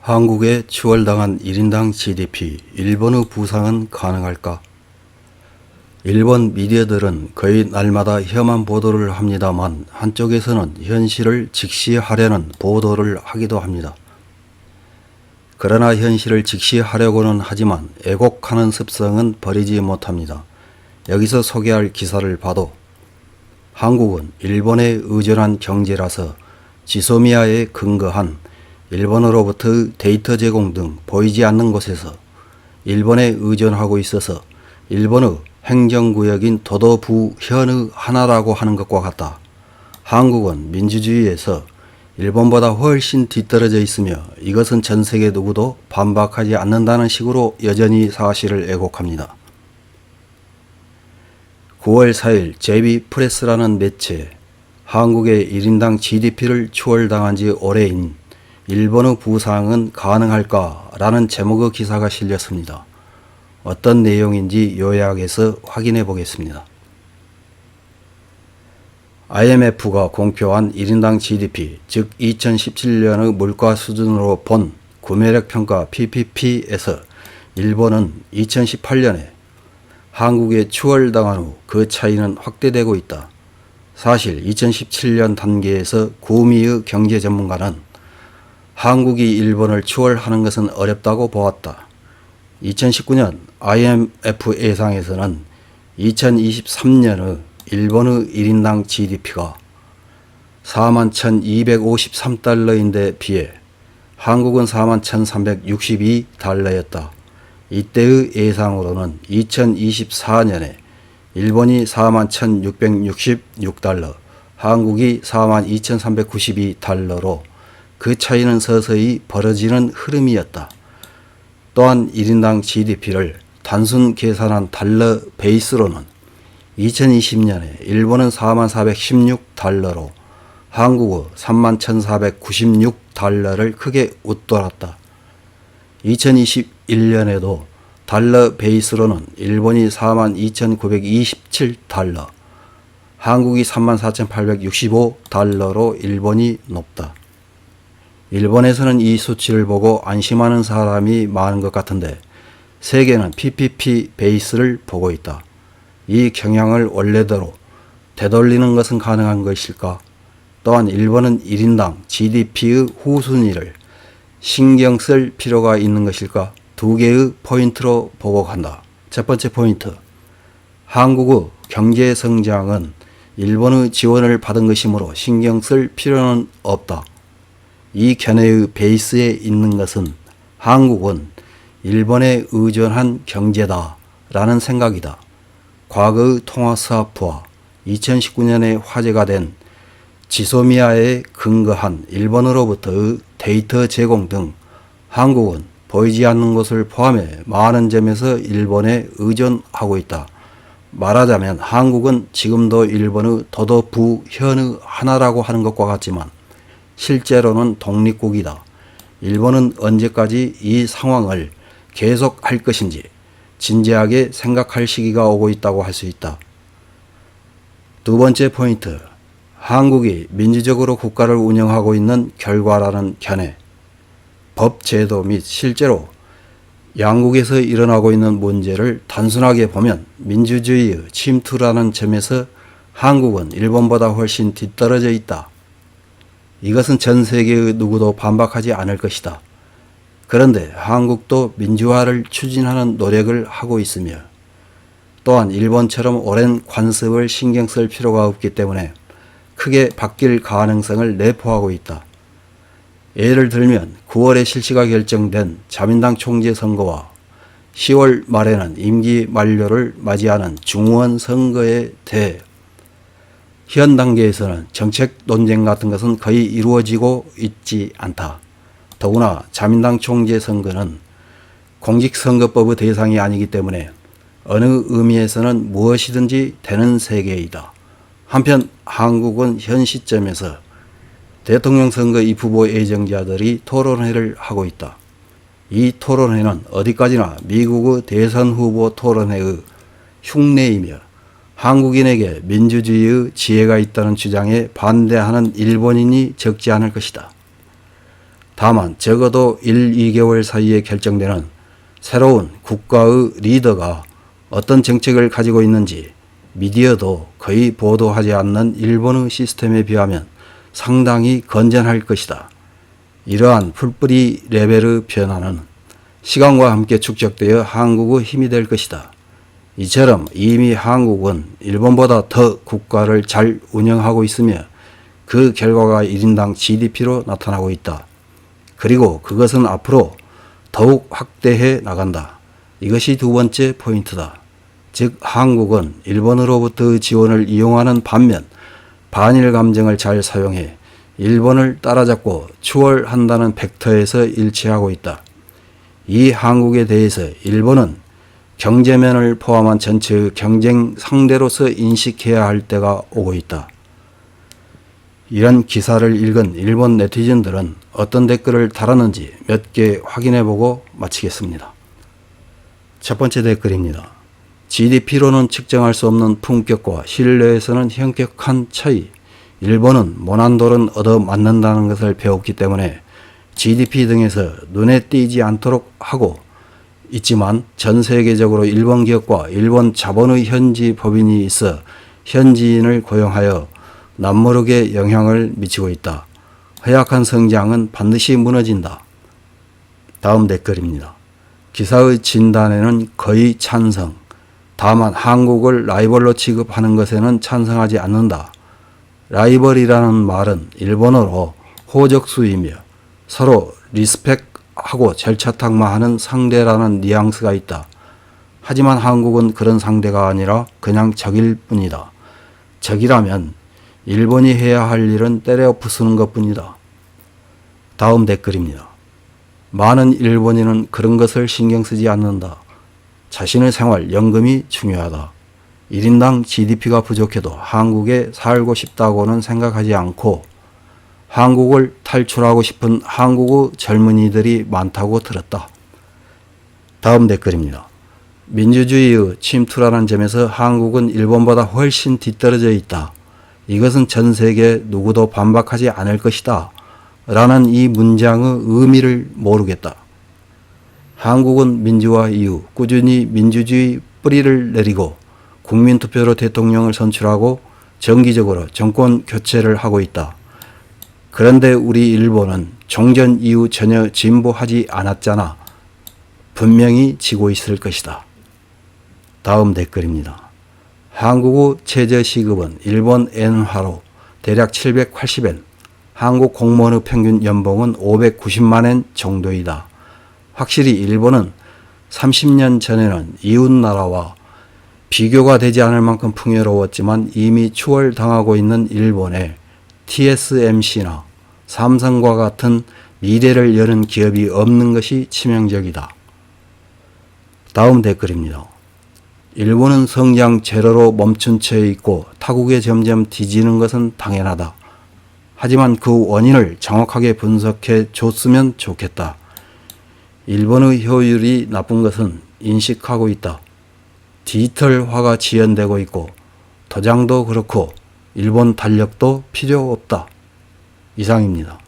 한국에 추월당한 1인당 GDP, 일본의 부상은 가능할까? 일본 미디어들은 거의 날마다 혐한 보도를 합니다만 한쪽에서는 현실을 직시하려는 보도를 하기도 합니다. 그러나 현실을 직시하려고는 하지만 애곡하는 습성은 버리지 못합니다. 여기서 소개할 기사를 봐도 한국은 일본에 의존한 경제라서 지소미아에 근거한 일본으로부터 데이터 제공 등 보이지 않는 곳에서 일본에 의존하고 있어서 일본의 행정구역인 도도부현의 하나라고 하는 것과 같다. 한국은 민주주의에서 일본보다 훨씬 뒤떨어져 있으며 이것은 전 세계 누구도 반박하지 않는다는 식으로 여전히 사실을 애곡합니다. 9월 4일 JB프레스라는 매체에 한국의 1인당 GDP를 추월당한 지 오래인 일본의 부상은 가능할까? 라는 제목의 기사가 실렸습니다. 어떤 내용인지 요약해서 확인해 보겠습니다. IMF가 공표한 1인당 GDP, 즉 2017년의 물가 수준으로 본 구매력 평가 PPP에서 일본은 2018년에 한국에 추월당한 후 그 차이는 확대되고 있다. 사실 2017년 단계에서 구미의 경제 전문가는 한국이 일본을 추월하는 것은 어렵다고 보았다. 2019년 IMF 예상에서는 2023년의 일본의 1인당 GDP가 41,253달러인데 비해 한국은 41,362달러였다. 이때의 예상으로는 2024년에 일본이 41,666달러, 한국이 42,392달러로 그 차이는 서서히 벌어지는 흐름이었다. 또한 1인당 GDP를 단순 계산한 달러 베이스로는 2020년에 일본은 41,416달러로 한국은 31,496달러를 크게 웃돌았다. 2021년에도 달러 베이스로는 일본이 42,927달러, 한국이 34,865달러로 일본이 높다. 일본에서는 이 수치를 보고 안심하는 사람이 많은 것 같은데 세계는 PPP 베이스를 보고 있다. 이 경향을 원래대로 되돌리는 것은 가능한 것일까? 또한 일본은 1인당 GDP의 후순위를 신경 쓸 필요가 있는 것일까? 두 개의 포인트로 보고 간다. 첫 번째 포인트, 한국의 경제 성장은 일본의 지원을 받은 것이므로 신경 쓸 필요는 없다. 이 견해의 베이스에 있는 것은 한국은 일본에 의존한 경제다 라는 생각이다. 과거의 통화사업부와 2019년에 화제가 된 지소미아에 근거한 일본으로부터의 데이터 제공 등 한국은 보이지 않는 것을 포함해 많은 점에서 일본에 의존하고 있다. 말하자면 한국은 지금도 일본의 도도부현의 하나라고 하는 것과 같지만 실제로는 독립국이다. 일본은 언제까지 이 상황을 계속할 것인지 진지하게 생각할 시기가 오고 있다고 할 수 있다. 두 번째 포인트, 한국이 민주적으로 국가를 운영하고 있는 결과라는 견해, 법 제도 및 실제로 양국에서 일어나고 있는 문제를 단순하게 보면 민주주의의 침투라는 점에서 한국은 일본보다 훨씬 뒤떨어져 있다. 이것은 전 세계의 누구도 반박하지 않을 것이다. 그런데 한국도 민주화를 추진하는 노력을 하고 있으며 또한 일본처럼 오랜 관습을 신경 쓸 필요가 없기 때문에 크게 바뀔 가능성을 내포하고 있다. 예를 들면 9월에 실시가 결정된 자민당 총재 선거와 10월 말에는 임기 만료를 맞이하는 중의원 선거에 대해 현 단계에서는 정책 논쟁 같은 것은 거의 이루어지고 있지 않다. 더구나 자민당 총재 선거는 공직선거법의 대상이 아니기 때문에 어느 의미에서는 무엇이든지 되는 세계이다. 한편 한국은 현 시점에서 대통령 선거 입 후보 예정자들이 토론회를 하고 있다. 이 토론회는 어디까지나 미국의 대선 후보 토론회의 흉내이며 한국인에게 민주주의의 지혜가 있다는 주장에 반대하는 일본인이 적지 않을 것이다. 다만 적어도 1, 2개월 사이에 결정되는 새로운 국가의 리더가 어떤 정책을 가지고 있는지 미디어도 거의 보도하지 않는 일본의 시스템에 비하면 상당히 건전할 것이다. 이러한 풀뿌리 레벨의 변화는 시간과 함께 축적되어 한국의 힘이 될 것이다. 이처럼 이미 한국은 일본보다 더 국가를 잘 운영하고 있으며 그 결과가 1인당 GDP로 나타나고 있다. 그리고 그것은 앞으로 더욱 확대해 나간다. 이것이 두 번째 포인트다. 즉 한국은 일본으로부터의 지원을 이용하는 반면 반일 감정을 잘 사용해 일본을 따라잡고 추월한다는 벡터에서 일치하고 있다. 이 한국에 대해서 일본은 경제면을 포함한 전체의 경쟁 상대로서 인식해야 할 때가 오고 있다. 이런 기사를 읽은 일본 네티즌들은 어떤 댓글을 달았는지 몇 개 확인해보고 마치겠습니다. 첫 번째 댓글입니다. GDP로는 측정할 수 없는 품격과 신뢰에서는 현격한 차이. 일본은 모난돌은 얻어맞는다는 것을 배웠기 때문에 GDP 등에서 눈에 띄지 않도록 하고 있지만 전 세계적으로 일본 기업과 일본 자본의 현지 법인이 있어 현지인을 고용하여 남모르게 영향을 미치고 있다. 허약한 성장은 반드시 무너진다. 다음 댓글입니다. 기사의 진단에는 거의 찬성. 다만 한국을 라이벌로 취급하는 것에는 찬성하지 않는다. 라이벌이라는 말은 일본어로 호적수이며 서로 리스펙하고 절차탁마하는 상대라는 뉘앙스가 있다. 하지만 한국은 그런 상대가 아니라 그냥 적일 뿐이다. 적이라면 일본이 해야 할 일은 때려 부수는 것뿐이다. 다음 댓글입니다. 많은 일본인은 그런 것을 신경 쓰지 않는다. 자신의 생활, 연금이 중요하다. 1인당 GDP가 부족해도 한국에 살고 싶다고는 생각하지 않고 한국을 탈출하고 싶은 한국의 젊은이들이 많다고 들었다. 다음 댓글입니다. 민주주의의 침투라는 점에서 한국은 일본보다 훨씬 뒤떨어져 있다. 이것은 전 세계 누구도 반박하지 않을 것이다. 라는 이 문장의 의미를 모르겠다. 한국은 민주화 이후 꾸준히 민주주의 뿌리를 내리고 국민투표로 대통령을 선출하고 정기적으로 정권 교체를 하고 있다. 그런데 우리 일본은 종전 이후 전혀 진보하지 않았잖아. 분명히 지고 있을 것이다. 다음 댓글입니다. 한국의 최저시급은 일본 엔화로 대략 780엔, 한국 공무원의 평균 연봉은 590만엔 정도이다. 확실히 일본은 30년 전에는 이웃나라와 비교가 되지 않을 만큼 풍요로웠지만 이미 추월당하고 있는 일본에 TSMC나 삼성과 같은 미래를 여는 기업이 없는 것이 치명적이다. 다음 댓글입니다. 일본은 성장 제로로 멈춘 채 있고 타국에 점점 뒤지는 것은 당연하다. 하지만 그 원인을 정확하게 분석해 줬으면 좋겠다. 일본의 효율이 나쁜 것은 인식하고 있다. 디지털화가 지연되고 있고 도장도 그렇고 일본 달력도 필요 없다. 이상입니다.